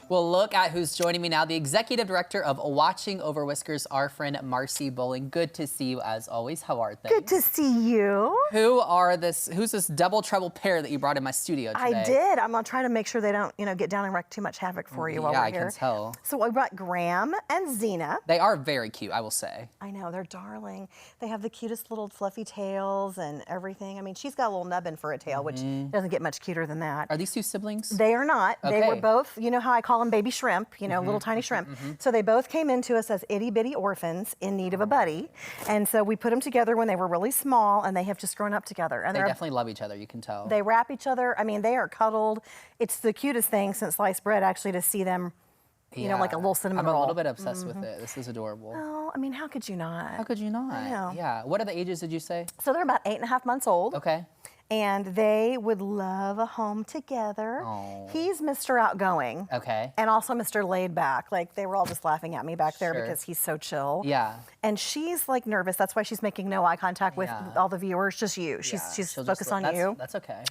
Well, look at who's joining me now. The executive director of Watching Over Whiskers, our friend Marcy Bowling. Good to see you as always. How are things? Good to see you. Who's this double trouble pair that you brought in my studio today? I did. I'm gonna try to make sure they don't, get down and wreak too much havoc for you while we're here. Yeah, I can tell. So I brought Graham and Zena. They are very cute, I will say. I know, they're darling. They have the cutest little fluffy tails and everything. I mean, she's got a little nubbin for a tail, which doesn't get much cuter than that. Are these two siblings? They are not. Okay. They were both, you know how I call them baby shrimp, little tiny shrimp. So they both came into us as itty bitty orphans in need of a buddy. And so we put them together when they were really small, and they have just grown up together. And They definitely love each other, you can tell. They wrap each other. I mean, they are cuddled. It's the cutest thing since sliced bread, actually, to see them, like a little cinnamon roll. I'm a little bit obsessed with it. This is adorable. Oh, I mean, how could you not? How could you not? I know. Yeah. What are the ages, did you say? So they're about 8.5 months old. Okay. And they would love a home together. Oh. He's Mr. Outgoing. Okay. And also Mr. Laid Back. Like, they were all just laughing at me back there Sure. because he's so chill. Yeah. And she's like nervous. That's why she's making no eye contact with all the viewers, just you. She's She'll focused on you. That's okay.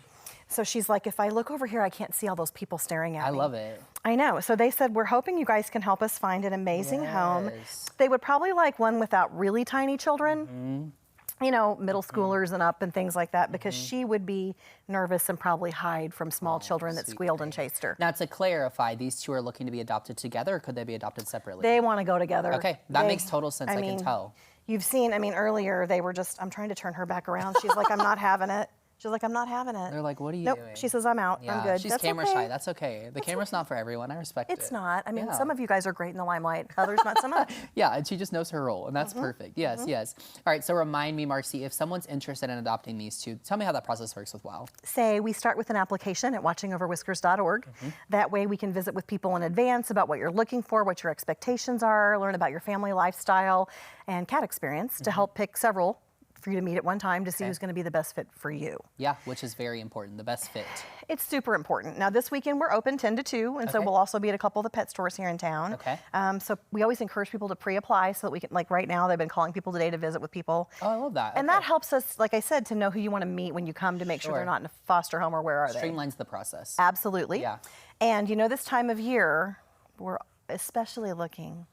So she's like, if I look over here, I can't see all those people staring at me. I love it. I know. So they said, we're hoping you guys can help us find an amazing home. Yes. They would probably like one without really tiny children. Middle schoolers and up and things like that, because she would be nervous and probably hide from small children that squealed and chased her. Now, to clarify, these two are looking to be adopted together, or could they be adopted separately? They want to go together. Okay, that makes total sense. I can tell. You've seen, earlier they were just, I'm trying to turn her back around. She's like, I'm not having it. She's like, I'm not having it. They're like, what are you nope. doing? She says, I'm out. Yeah, I'm good. she's That's camera okay. shy. That's okay. The camera's not for everyone. I respect it. It's not. I mean, Yeah. some of you guys are great in the limelight. Others, not so much. Yeah, and she just knows her role, and that's perfect. Yes, yes. All right, so remind me, Marcy, if someone's interested in adopting these two, tell me how that process works with WOW. Say we start with an application at watchingoverwhiskers.org. That way we can visit with people in advance about what you're looking for, what your expectations are, learn about your family lifestyle and cat experience to help pick several for you to meet at one time to see who's going to be the best fit for you. Yeah, which is very important, the best fit. It's super important. Now, this weekend we're open 10 to 2, and so we'll also be at a couple of the pet stores here in town. Okay. So we always encourage people to pre-apply so that we can, like right now, they've been calling people today to visit with people. Oh, I love that. And that helps us, like I said, to know who you want to meet when you come to make sure they're not in a foster home or where are they. Streamlines the process. Absolutely. Yeah. And this time of year, we're especially looking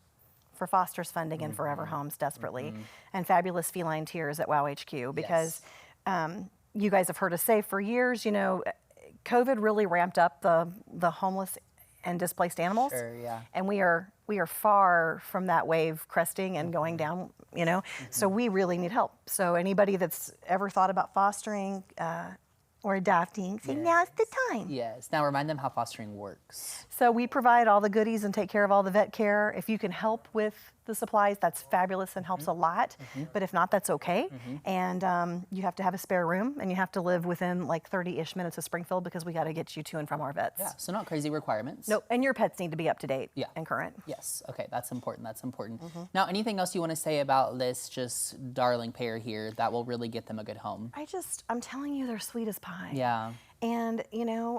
for fosters funding and forever homes desperately, and fabulous feline tiers at WOW HQ, because you guys have heard us say for years, COVID really ramped up the homeless and displaced animals. Sure, yeah. And we are far from that wave cresting and going down, So we really need help. So anybody that's ever thought about fostering or adopting, say now's the time. Yes. Now remind them how fostering works. So we provide all the goodies and take care of all the vet care. If you can help with the supplies, that's fabulous and helps a lot. But if not, that's okay. And you have to have a spare room, and you have to live within like 30-ish minutes of Springfield, because we got to get you to and from our vets. Yeah, so not crazy requirements. Nope. And your pets need to be up to date and current. Yes. Okay, that's important. That's important. Now, anything else you want to say about this just darling pair here that will really get them a good home? I'm telling you, they're sweet as pie. Yeah. And,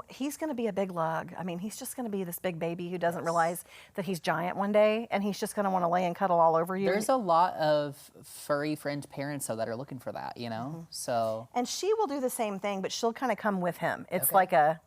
he's going to be a big lug. I mean, he's just going to be this big baby who doesn't realize that he's giant one day, and he's just going to want to lay and cuddle all over you. There's a lot of furry fringe parents, though, that are looking for that, So. And she will do the same thing, but she'll kind of come with him. It's like a,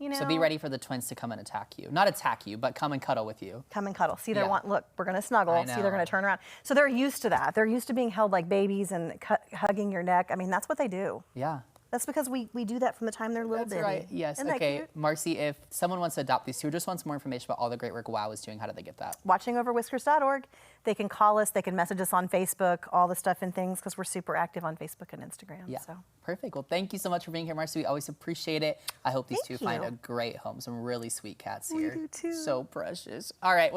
So be ready for the twins to come and attack you. Not attack you, but come and cuddle with you. Come and cuddle. See, look, we're going to snuggle. See, they're going to turn around. So they're used to that. They're used to being held like babies and hugging your neck. I mean, that's what they do. Yeah. That's because we do that from the time they're little That's bitty. right. Yes. Isn't that Okay, cute? Marcy, if someone wants to adopt these two or just wants more information about all the great work WOW is doing, how do they get that? Watchingoverwhiskers.org. They can call us. They can message us on Facebook, all the stuff and things, because we're super active on Facebook and Instagram. Yeah. So. Perfect. Well, thank you so much for being here, Marcy. We always appreciate it. I hope these Thank two find you. a great home. Some really sweet cats We here. do too. So precious. All right.